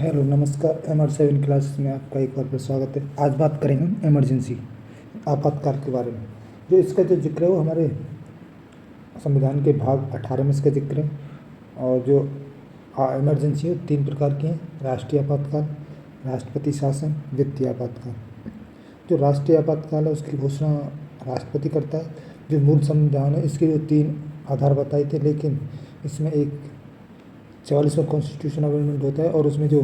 Hello नमस्कार। MR7 classes में आपका एक बार फिर स्वागत है। आज बात करेंगे हम इमरजेंसी आपातकाल के बारे में। जो इसका जो जिक्र है वो हमारे संविधान के भाग 18 में इसका जिक्र है। और जो इमरजेंसी है 3 प्रकार की हैं: राष्ट्रीय आपातकाल, राष्ट्रपति शासन, वित्तीय आपातकाल। जो राष्ट्रीय आपातकाल है उसकी घोषणा राष्ट्रपति करता है। जो मूल संविधान है इसके जो 3 आधार बताए थे, लेकिन इसमें एक 44वां कॉन्स्टिट्यूशन अमेंडमेंट होता है और उसमें जो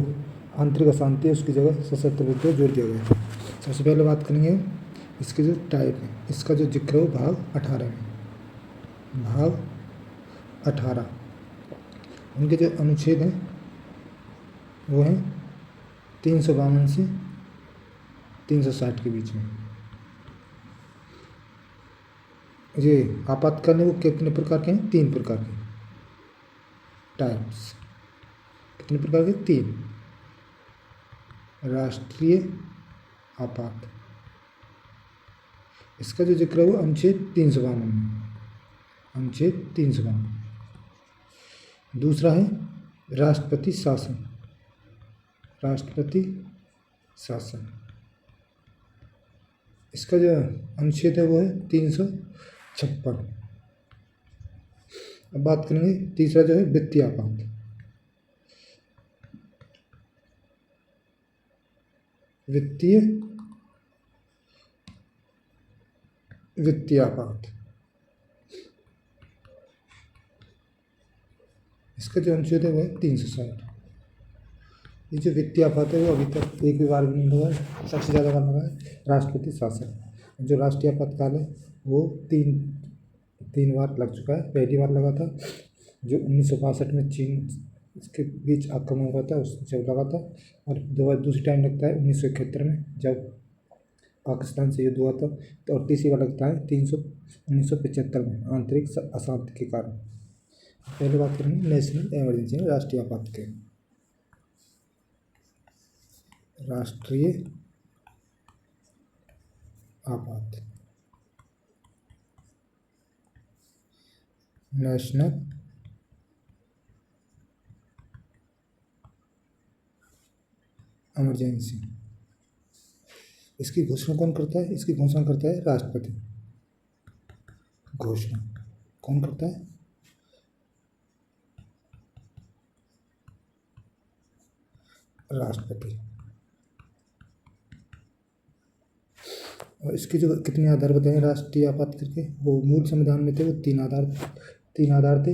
आंतरिक अशांति है उसकी जगह सशस्त्र विद्रोह जोड़ दिया गया है। सबसे पहले बात करेंगे इसके जो टाइप है, इसका जो जिक्र है वो भाग 18 में। भाग 18 उनके जो अनुच्छेद हैं वो हैं 352 से 360 के बीच में। ये आपातकाल है वो कितने प्रकार के हैं? 3 प्रकार के टाइप्स। कितने प्रकार के? 3। राष्ट्रीय आपात, इसका जो जिक्र है वो अनुच्छेद 352 में, अनुच्छेद 352। दूसरा है राष्ट्रपति शासन, राष्ट्रपति शासन, इसका जो अनुच्छेद है वो है 356। अब बात करेंगे तीसरा जो है वित्तीय आपात। वित्तीय आपात, इसका जो अनुच्छेद है वो है 360। ये जो वित्तीय आपात है वो अभी तक एक भी बार भी नहीं हुआ है। सबसे ज़्यादा बार लगा है राष्ट्रपति शासन। जो राष्ट्रीय आपातकाल है वो तीन बार लग चुका है। पहली बार लगा था जो 1962 में चीन के बीच आक्रमण हुआ था उस जब लगा था, और दूसरी टाइम लगता है 1971 में जब पाकिस्तान से युद्ध हुआ था। तो और तीसरी बार लगता है 1975 में आंतरिक अशांति के कारण। पहले बात करेंगे नेशनल इमरजेंसी, राष्ट्रीय आपात के। राष्ट्रीय आपात, नेशनल इमरजेंसी, इसकी घोषणा कौन करता है? इसकी घोषणा करता है राष्ट्रपति। घोषणा कौन करता है? राष्ट्रपति। और इसके जो कितने आधार बताए राष्ट्रीय आपात करके, वो मूल संविधान में थे वो 3 आधार थे,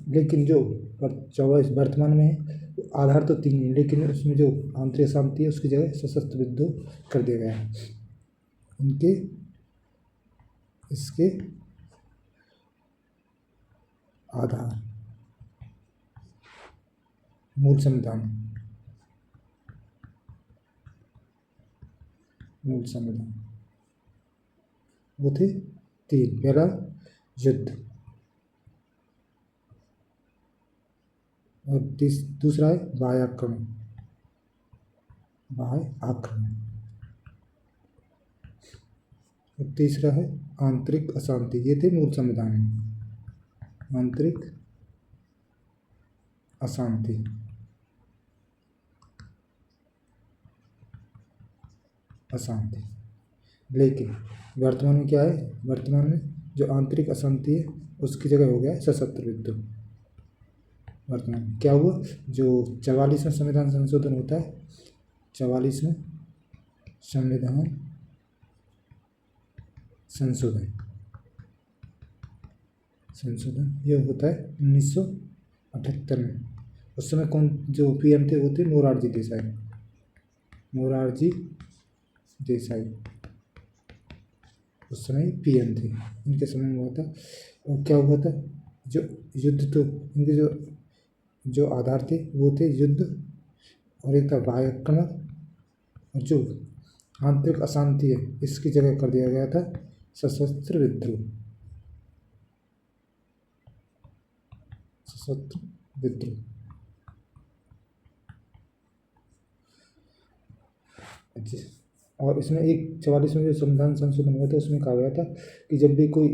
लेकिन जो 24 वर्तमान में है आधार तो 3 ही, लेकिन उसमें जो आंतरिक अशांति है उसकी जगह सशस्त्र विद्रोह कर दिया गया है। इसके आधार मूल संविधान वो थे 3। पहला युद्ध, और दूसरा है बाह्य आक्रमण, और तीसरा है आंतरिक अशांति। ये थे मूल संविधान में। आंतरिक अशांति, लेकिन वर्तमान में क्या है? वर्तमान में जो आंतरिक अशांति है उसकी जगह हो गया है सशस्त्र विद्रोह। वर्तमान में क्या हुआ? जो 44वां संविधान संशोधन होता है, 44वां संविधान संशोधन ये होता है 1978 में। उस समय कौन जो PM थे वो थे मोरारजी देसाई। उस समय PM थे, इनके समय में हुआ था। और क्या हुआ था? जो युद्ध, तो इनके जो आधार थे वो थे युद्ध, और एक था बाह्य आक्रमण, और जो आंतरिक अशांति है इसकी जगह कर दिया गया था सशस्त्र विद्रोह। और इसमें एक 44 में जो संविधान संशोधन हुआ था उसमें कहा गया था कि जब भी कोई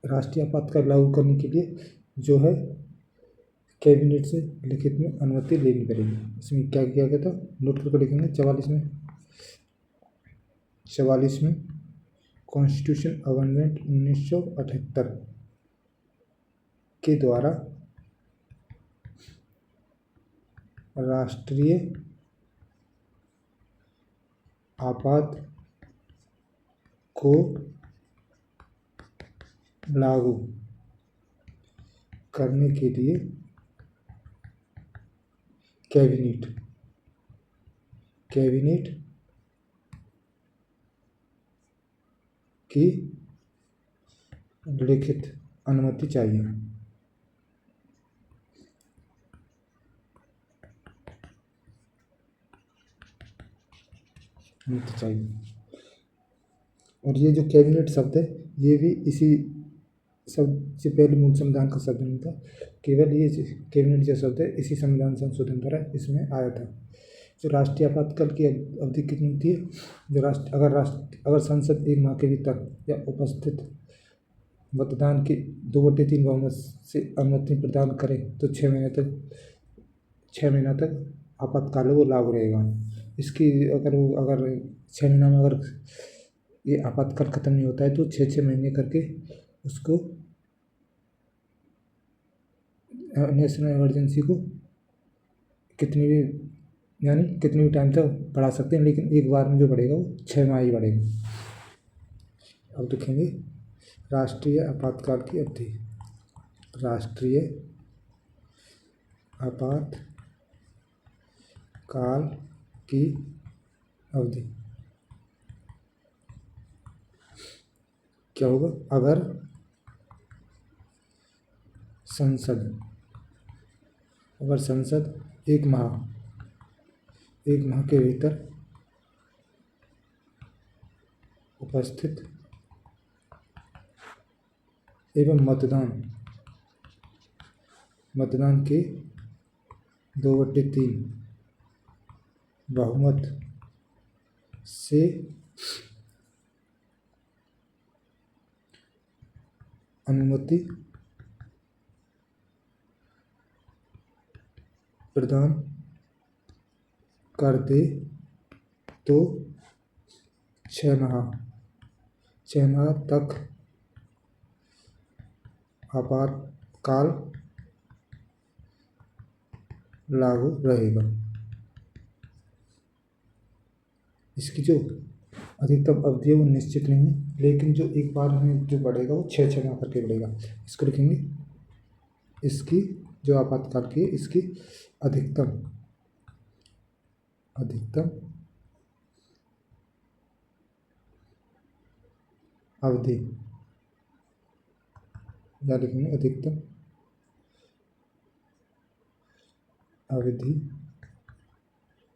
राष्ट्रीय आपातकाल लागू करने के लिए जो है कैबिनेट से लिखित में अनुमति लेनी पड़ेगी। इसमें क्या किया गया था, नोट करके लिखेंगे 44 में कॉन्स्टिट्यूशन अमेंडमेंट 1978 के द्वारा राष्ट्रीय आपात को लागू करने के लिए कैबिनेट की लिखित अनुमति चाहिए। और ये जो कैबिनेट शब्द है ये भी इसी शब्द से पहले मूल संविधान का शब्द नहीं था, केवल ये कैबिनेट जो शब्द है इसी संविधान संशोधन द्वारा इसमें आया था। जो राष्ट्रीय आपातकाल की अवधि कितनी होती है, अगर संसद 1 माह के भीतर या उपस्थित मतदान की 2/3 बहुमत से अनुमति प्रदान करे तो 6 महीना तक आपातकाल वो लागू रहेगा। इसकी अगर 6 महीना में अगर ये आपातकाल खत्म नहीं होता है तो 6 महीने करके उसको नेशनल इमरजेंसी को कितनी भी टाइम तक बढ़ा सकते हैं, लेकिन एक बार में जो बढ़ेगा वो 6 माह ही बढ़ेगा। अब देखेंगे राष्ट्रीय आपातकाल की अवधि। राष्ट्रीय आपातकाल की अवधि क्या होगा, अगर संसद 1 माह के भीतर उपस्थित एवं मतदान के 2/3 बहुमत से अनुमति प्रदान कर दे तो 6 माह तक आपातकाल लागू रहेगा। इसकी जो अधिकतम अवधि है वो निश्चित नहीं है, लेकिन जो एक बार में जो बढ़ेगा वो 6 माह करके बढ़ेगा। इसको लिखेंगे, इसकी जो आपातकाल की है इसकी अधिकतम अवधि या लिखेंगे अधिकतम अवधि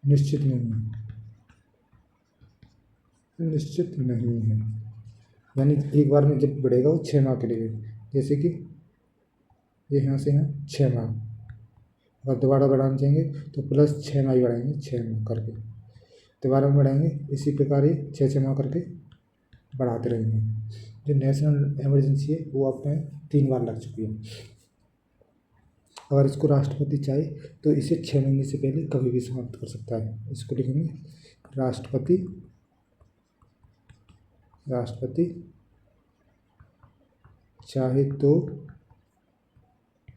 निश्चित नहीं है, यानी एक बार में जब बढ़ेगा वो 6 माह के लिए। जैसे कि ये यहाँ से यहाँ 6 माह, अगर दोबारा बढ़ाना चाहेंगे तो प्लस 6 माह ही बढ़ाएंगे, 6 माह करके दोबारा में बढ़ाएंगे। इसी प्रकार ये 6 माह करके बढ़ाते रहेंगे। जो नेशनल इमरजेंसी है वो अब में 3 बार लग चुकी है। अगर इसको राष्ट्रपति चाहे तो इसे 6 महीने से पहले कभी भी समाप्त कर सकता है। इसको लिखेंगे, राष्ट्रपति चाहे तो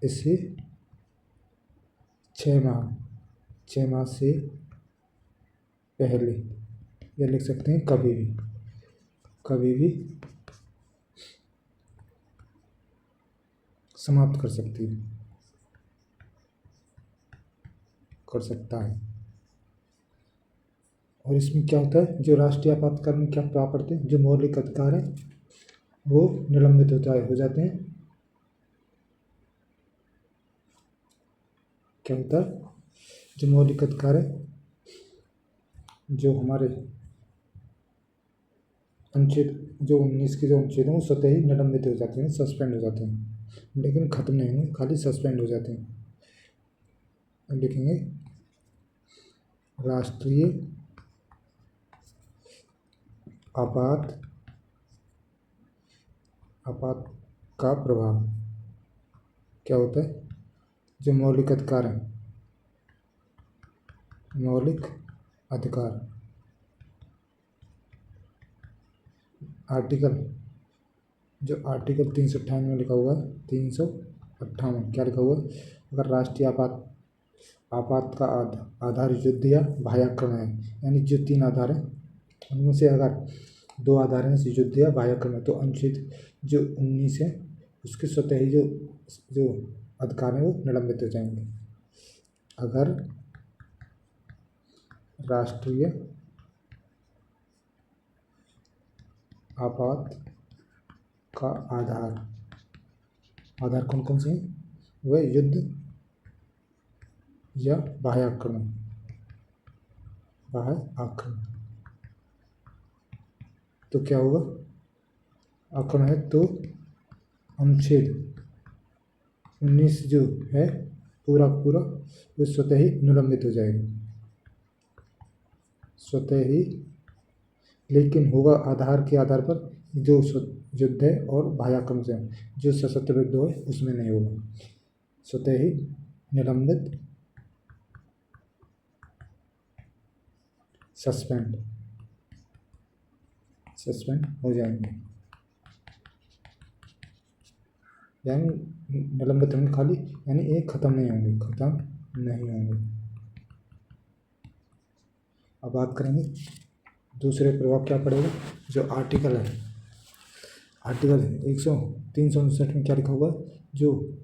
इसे 6 माह से पहले, या लिख सकते हैं कभी भी समाप्त कर सकता है। और इसमें क्या होता है, जो राष्ट्रीय आपातकाल में क्या पड़ते हैं, जो मौलिक अधिकार है वो निलंबित हो जाते हैं। क्या होता है, जो मौलिक अधिकार है, जो हमारे अनुच्छेद जो 19 के जो अनुच्छेद हैं वो स्वतः ही निलंबित हो जाते हैं, सस्पेंड हो जाते हैं, लेकिन खत्म नहीं होंगे, खाली सस्पेंड हो जाते हैं। लिखेंगे, राष्ट्रीय आपात का प्रभाव क्या होता है, जो मौलिक अधिकार हैं, मौलिक अधिकार, आर्टिकल, जो आर्टिकल 358 में लिखा हुआ है, 358 क्या लिखा हुआ है, अगर राष्ट्रीय आपात का आधार युद्ध या बाह्याक्रमण है, यानी जो 3 आधार हैं उनमें से अगर 2 आधार हैं जैसे युद्ध या बाह्याक्रमण है, तो अनुच्छेद जो 19 है उसके स्वतः ही जो अधिकार हैं वो निलंबित हो जाएंगे। अगर राष्ट्रीय आपात का आधार कौन कौन से हैं, वह युद्ध या बाह्याक्रमण, तो क्या होगा, आक्रमण है तो अनुच्छेद 19 जो है पूरा पूरा वो स्वतः ही निलंबित हो जाएगा, स्वतः ही, लेकिन होगा आधार के आधार पर जो युद्ध है और बाह्याक्रमण से जो सशस्त्र विद्रोह है उसमें नहीं होगा, स्वतः ही निलंबित, सस्पेंड हो जाएंगे, यानी निलंबित होंगे खाली, यानी एक खत्म नहीं होंगे। अब बात करेंगे दूसरे प्रभाव क्या पड़ेगा, जो आर्टिकल है, आर्टिकल 359 में क्या लिखा हुआ है, जो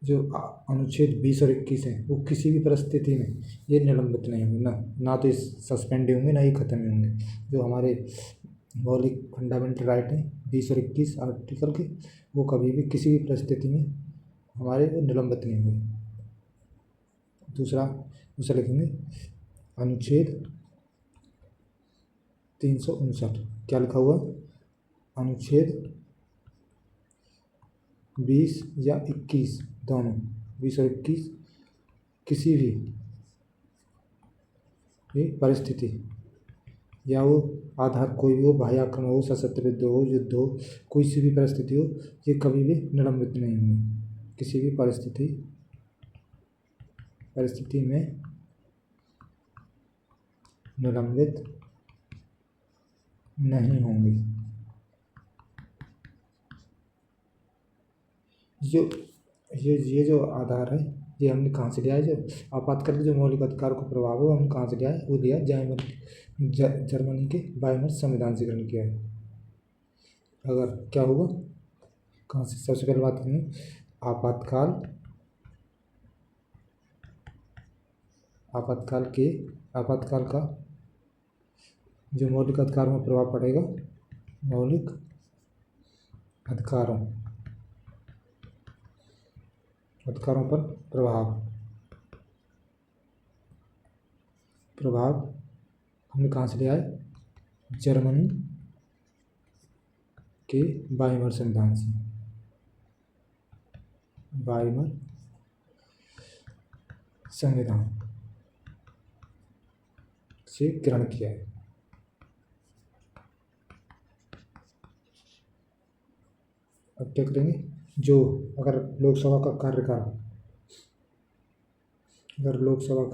अनुच्छेद 20 और 21 है वो किसी भी परिस्थिति में ये निलंबित नहीं होंगे, ना तो सस्पेंड होंगे, ना ही खत्म होंगे। जो हमारे मौलिक फंडामेंटल राइट हैं 20 और 21 आर्टिकल के, वो कभी भी किसी भी परिस्थिति में हमारे वो निलंबित नहीं होंगे। दूसरा लिखेंगे अनुच्छेद 359 क्या लिखा हुआ, अनुच्छेद 20 या 21 दोनों, 20 और 21 किसी भी परिस्थिति या वो आधार कोई भी हो, बाह्य आक्रमण हो, सशस्त्र विद्रोह हो, युद्ध हो, कोई सी भी परिस्थिति हो, ये कभी भी निलंबित नहीं होंगे, किसी भी परिस्थिति में निलंबित नहीं होंगे। ये जो आधार है ये हमने कहाँ से लिया है, जो आपातकाल के जो मौलिक अधिकार को प्रभाव है हमने कहाँ से लिया है, वो दिया जर्मनी के वाइमर संविधान से ग्रहण किया है। अगर क्या होगा, कहाँ से, सबसे पहले बात करेंगे आपातकाल का जो मौलिक अधिकारों में प्रभाव पड़ेगा, मौलिक अधिकारों पर प्रभाव हमने कहाँ से लिया है, जर्मनी के वाइमर संविधान से, वाइमर संविधान से ग्रहण किया है। अब क्या करेंगे, जो अगर लोकसभा का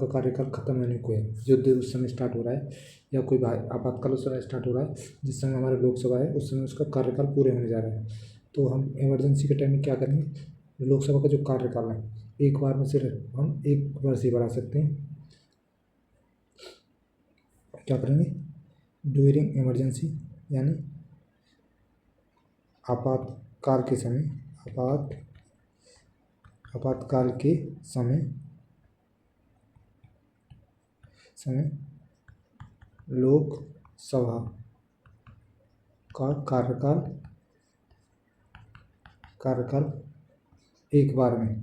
कार्यकाल खत्म होने को है, युद्ध उस समय स्टार्ट हो रहा है या कोई आपातकाल उस समय स्टार्ट हो रहा है जिस समय हमारा लोकसभा है, उस समय उसका कार्यकाल पूरे होने जा रहा है, तो हम इमरजेंसी के टाइम में क्या करेंगे, लोकसभा का जो कार्यकाल है एक बार में सिर्फ हम 1 वर्ष ही बढ़ा सकते हैं। क्या करेंगे, ड्यूरिंग इमरजेंसी, यानी आपातकाल के समय लोकसभा का कार्यकाल एक बार में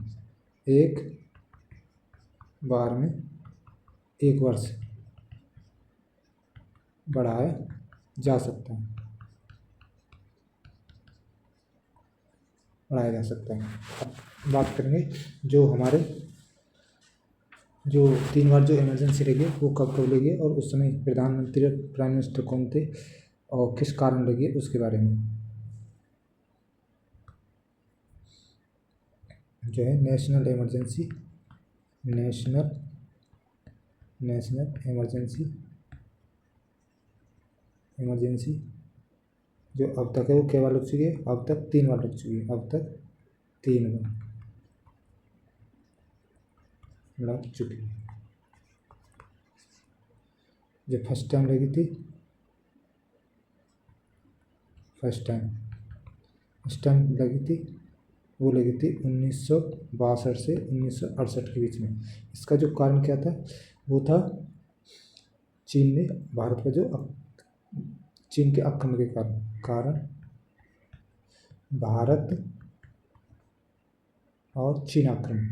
1 वर्ष बढ़ाया जा सकता है। अब बात करेंगे जो हमारे जो 3 बार जो इमरजेंसी लगी वो कब लगी और उस समय प्रधानमंत्री और प्राइम मिनिस्टर कौन थे और किस कारण लगी उसके बारे में। जो है national emergency, national national emergency emergency जो अब तक है वो क्या बार लग चुकी है, अब तक 3 बार लग चुकी है, अब तक 3 बार लग चुकी है। जो फर्स्ट टाइम लगी थी, फर्स्ट टाइम लगी थी वो लगी थी 1962 से 1968 के बीच में। इसका जो कारण क्या था, वो था चीन ने भारत पर चीन के आक्रमण के कारण भारत और चीन आक्रमण।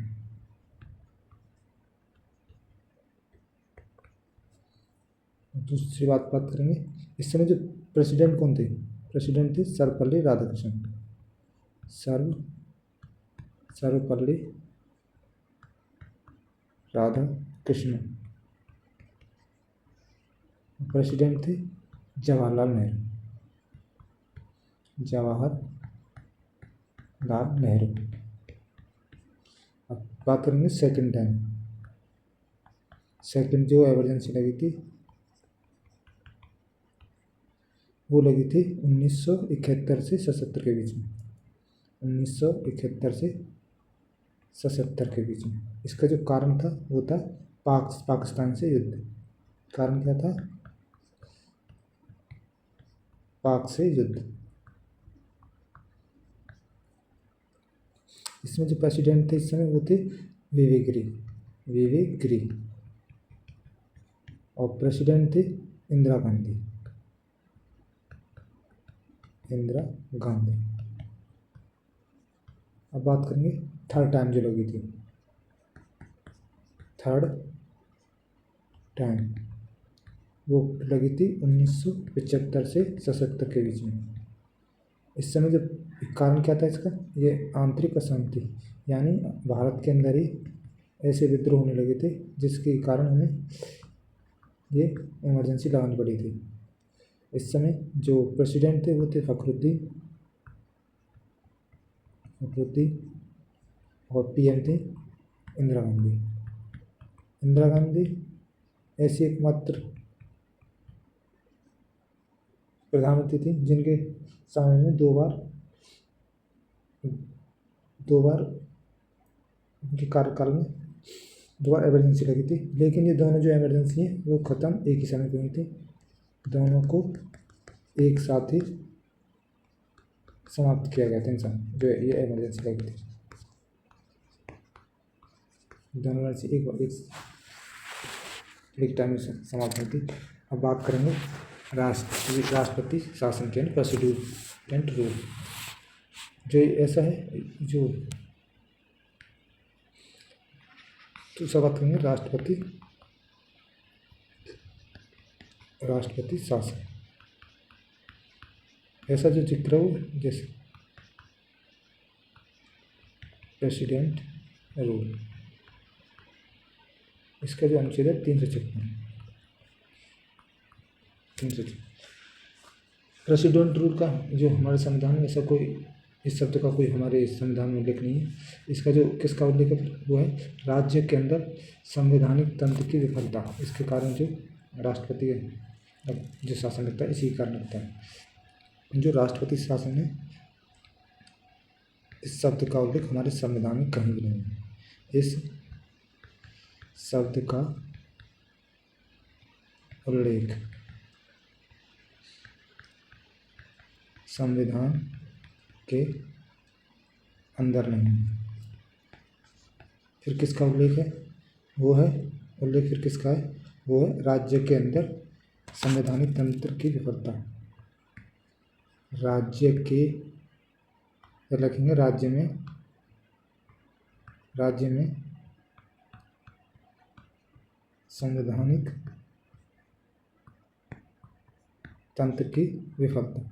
दूसरी बात करेंगे, इस समय जो प्रेसिडेंट कौन थे, प्रेसिडेंट थे सर्वपल्ली राधाकृष्णन, सर्वपल्ली राधाकृष्णन। प्रेसिडेंट थे जवाहरलाल नेहरू। अब बात करेंगे सेकंड जो इमरजेंसी लगी थी वो लगी थी 1971 से 77 के बीच में, 1971 से 77 के बीच में। इसका जो कारण था वो था पाकिस्तान से युद्ध। कारण क्या था, पाक से युद्ध। इसमें जो प्रेसिडेंट थे इस समय वो थे वीवी गिरी और प्रेसिडेंट थे इंदिरा गांधी। अब बात करेंगे थर्ड टाइम जो लगी थी, थर्ड टाइम वो लगी थी 1975 से 77 के बीच में। इस समय जो कारण क्या था इसका, ये आंतरिक अशांति, यानी भारत के अंदर ही ऐसे विद्रोह होने लगे थे जिसके कारण हमें ये इमरजेंसी लगानी पड़ी थी। इस समय जो प्रेसिडेंट थे वो थे फखरुद्दीन और पीएम थे इंदिरा गांधी ऐसी एकमात्र प्रधानमंत्री थी जिनके समय में दो बार उनके कार्यकाल में 2 बार इमरजेंसी लगी थी। लेकिन ये दोनों जो इमरजेंसी हैं वो ख़त्म एक ही समय पे हुई थी, दोनों को एक साथ ही समाप्त किया गया था इंसान जो ये इमरजेंसी लगी थी। दोनों इमरजेंसी एक टाइम में समाप्त हुई थी। अब बात करेंगे राष्ट्रपति शासन के प्रेसिडेंट रूल। जो ऐसा है जो दूसरा बात करेंगे राष्ट्रपति शासन। ऐसा जो जिक्र हो जैसे प्रेसिडेंट रूल, इसका जो अनुच्छेद है 356। प्रेसिडेंट रूल का जो हमारे संविधान में ऐसा कोई इस शब्द का कोई हमारे संविधान में उल्लेख नहीं है। इसका जो किसका उल्लेख है वो है राज्य के अंदर संवैधानिक तंत्र की विफलता। इसके कारण जो राष्ट्रपति जो शासन लगता है इसी कारण लगता है। जो राष्ट्रपति शासन है इस शब्द का उल्लेख हमारे संविधान में कहीं भी नहीं है। इस शब्द का उल्लेख संविधान के अंदर नहीं। फिर किसका उल्लेख है, वो है उल्लेख फिर किसका है, वो है राज्य के अंदर संवैधानिक तंत्र की विफलता। राज्य के लिखेंगे राज्य में संवैधानिक तंत्र की विफलता।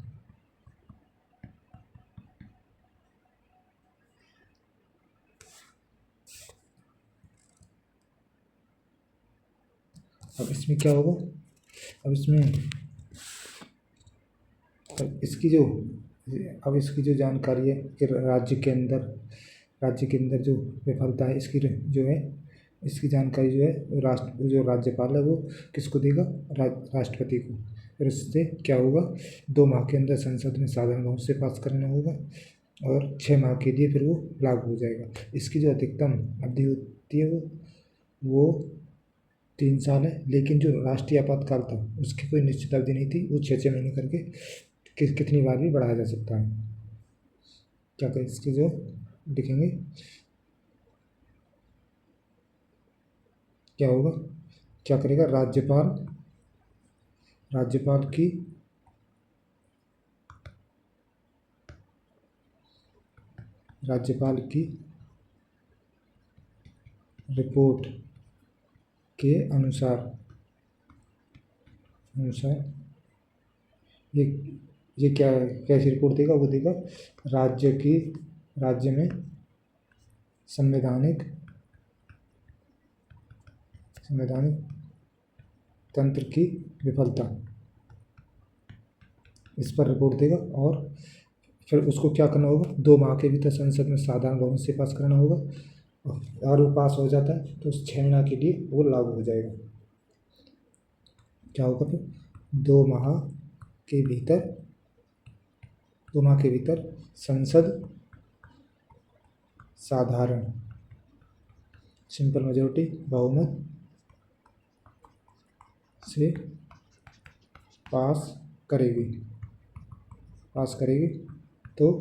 अब इसमें क्या होगा, अब इसकी जो जानकारी है कि राज्य के अंदर राज्य के अंदर जो विफलता है इसकी जो है इसकी जानकारी जो है जो राज्यपाल है वो किसको देगा, राष्ट्रपति को। फिर उससे क्या होगा, 2 माह के अंदर संसद में साधारण बहुमत से पास करना होगा और 6 माह के लिए फिर वो लागू हो जाएगा। इसकी जो अधिकतम अवधि होती है वो 3 साल है, लेकिन जो राष्ट्रीय आपातकाल था उसकी कोई निश्चित अवधि नहीं थी, वो 6-6 महीने करके कितनी बार भी बढ़ाया जा सकता है। क्या करें इसकी जो लिखेंगे, क्या होगा, क्या करेगा, राज्यपाल की रिपोर्ट के अनुसार ये ये क्या कैसी रिपोर्ट देगा, वो देगा राज्य में संवैधानिक तंत्र की विफलता, इस पर रिपोर्ट देगा। और फिर उसको क्या करना होगा, 2 माह के भीतर संसद में साधारण बहुमत से पास कराना होगा। अगर वो पास हो जाता है तो 6 महीना के लिए वो लागू हो जाएगा। क्या होगा फिर, 2 माह के भीतर संसद साधारण सिंपल मेजोरिटी बहुमत से पास करेगी तो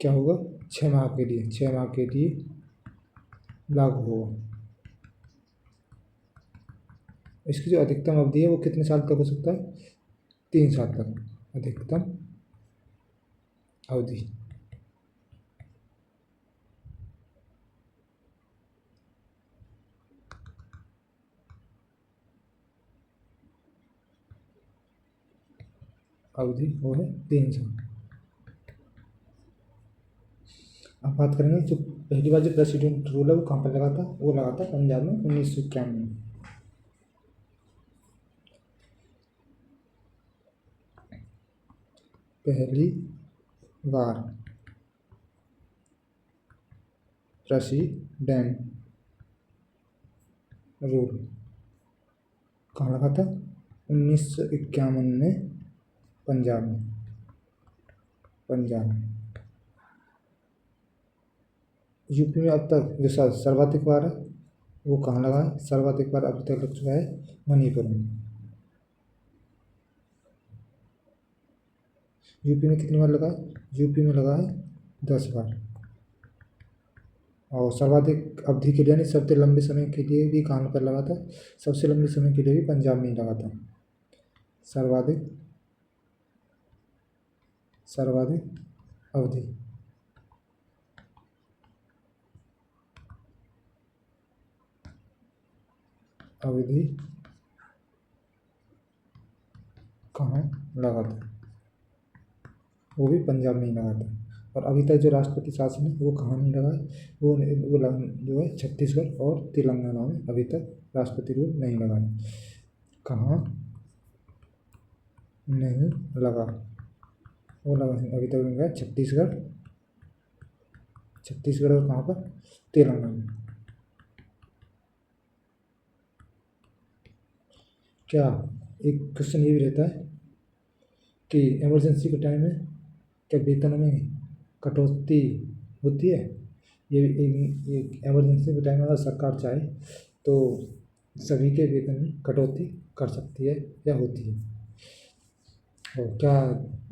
क्या होगा, 6 माह के लिए लागू होगा। इसकी जो अधिकतम अवधि है वो कितने साल तक हो सकता है, 3 साल तक अधिकतम अवधि। वो है 3 साल। अब बात करेंगे जो पहली बार जो प्रेसिडेंट रूल है वो कहाँ पर लगा था, वो लगा था पंजाब में 1991 में। पहली बार प्रेसिडेंट रूल कहाँ लगा था, 1951 में पंजाब में। यूपी में अब तक जो सर्वाधिक बार है वो कहाँ लगा है, सर्वाधिक बार अब तक लग चुका है मणिपुर में। यूपी में कितनी बार लगा है, यूपी में लगा है 10 बार। और सर्वाधिक अवधि के लिए यानी सबसे लंबे समय के लिए भी कहाँ पर लगा था, सबसे लंबे समय के लिए भी पंजाब में ही लगा था। सर्वाधिक अवधि कहाँ लगा था, वो भी पंजाब में ही लगा था। और अभी तक जो राष्ट्रपति शासन है वो कहाँ नहीं लगा है, वो जो है छत्तीसगढ़ और तेलंगाना में अभी तक राष्ट्रपति रूल नहीं लगा है। कहाँ नहीं लगा, वो लगा अभी तक नहीं लगा, छत्तीसगढ़ और कहाँ पर, तेलंगाना। क्या एक क्वेश्चन ये भी रहता है कि इमरजेंसी के टाइम में क्या वेतन में कटौती होती है। ये इमरजेंसी के टाइम में अगर सरकार चाहे तो सभी के वेतन में कटौती कर सकती है या होती है। और क्या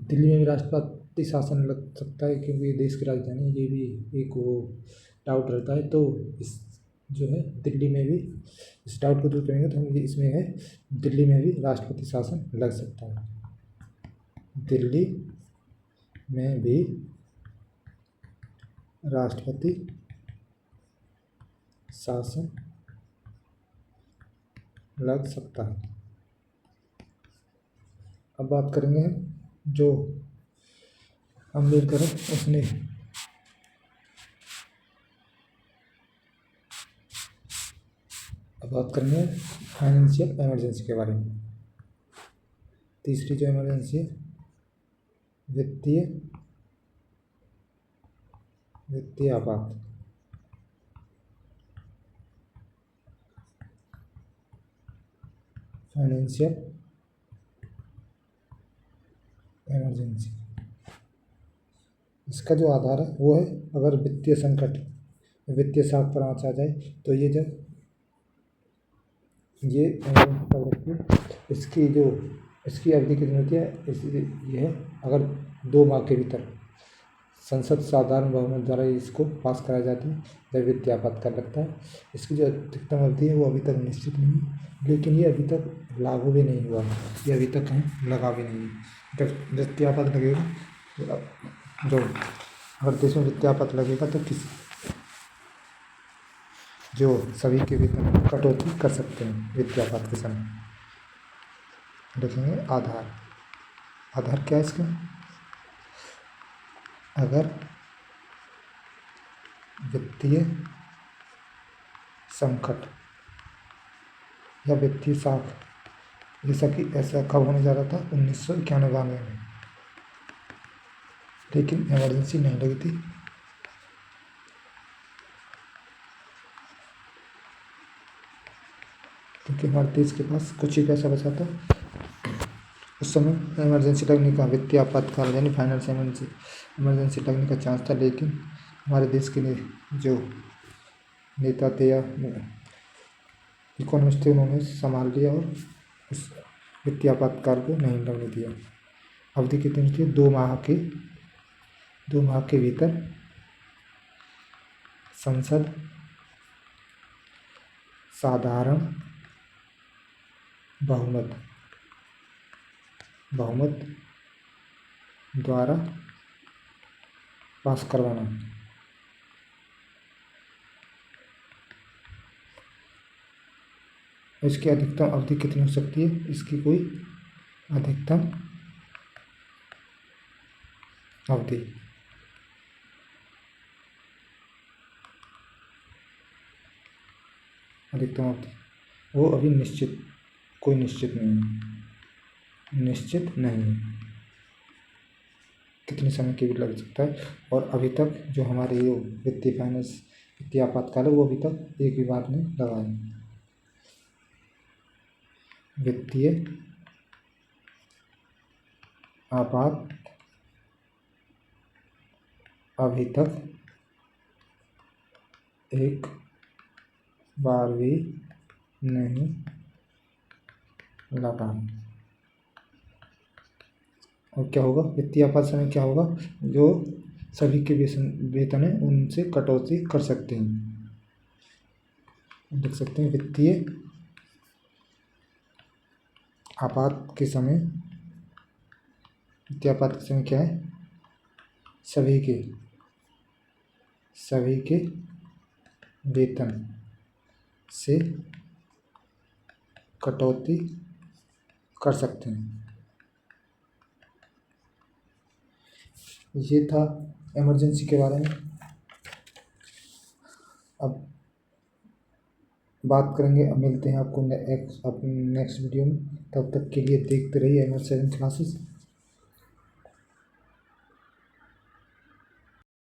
दिल्ली में भी राष्ट्रपति शासन लग सकता है, क्योंकि ये देश की राजधानी है, ये भी एक वो डाउट रहता है। तो इस जो है दिल्ली में भी इस डाउट को दूर करेंगे तो हम ये इसमें है दिल्ली में भी राष्ट्रपति शासन लग सकता है। दिल्ली में भी राष्ट्रपति शासन लग सकता है। अब बात करेंगे जो अम्बेडकर है उसने अब बात करेंगे फाइनेंशियल इमरजेंसी के बारे में। तीसरी जो इमरजेंसी है वित्तीय आपात। Financial emergency. इसका जो आधार है वो है अगर वित्तीय संकट, वित्तीय शाख पर आँच आ जाए तो ये जब ये कब रखती है, इसकी अवधि कितनी होती है, ये है अगर 2 माह के भीतर संसद साधारण बहुमत द्वारा इसको पास कराया जाता है जब वित्तीय आपातकाल लगता है। इसकी जो अधिकतम अवधि है वो अभी तक निश्चित नहीं है, लेकिन ये अभी तक लागू भी नहीं हुआ, ये अभी तक कहीं लगा भी नहीं है। जब वित्तीय आपात लगेगा जो अगर देश में वित्तीय आपात लगेगा तो जो सभी के वेतन में कटौती कर सकते हैं वित्तीय आपात के समय। देखेंगे आधार क्या है इसका, अगर वित्तीय संकट या वित्तीय शाख, जैसा कि ऐसा कब होने जा रहा था 1991 में, लेकिन इमरजेंसी नहीं लगी थी। क्योंकि हमारे देश के पास कुछ ही पैसा बचा था उस समय, इमरजेंसी लगने का, वित्तीय आपातकाल यानी फाइनेंशियल इमरजेंसी लगने का चांस था, लेकिन हमारे देश के जो नेता थे या इकोनॉमिस्ट थे उन्होंने संभाल लिया और उस वित्तीय आपातकाल को नहीं लगने दिया। अवधि कितनी थी, 2 माह के भीतर संसद साधारण बहुमत द्वारा पास करवाना। इसकी अधिकतम अवधि कितनी हो सकती है, इसकी कोई अधिकतम अवधि वो अभी कोई निश्चित नहीं है कितने समय के भी लग सकता है। और अभी तक जो हमारे ये वित्तीय आपातकाल है वो अभी तक एक भी बार नहीं लगा है। वित्तीय आपात अभी तक एक बार भी नहीं लगा। और क्या होगा, वित्तीय आपात समय क्या होगा, जो सभी के वेतन है उनसे कटौती कर सकते हैं। देख सकते हैं वित्तीय आपात के समय क्या है, सभी के वेतन से कटौती कर सकते हैं। ये था इमरजेंसी के बारे में। अब बात करेंगे, अब मिलते हैं आपको नेक्स्ट वीडियो में। तब तक के लिए देखते रहिए MH7 क्लासेस।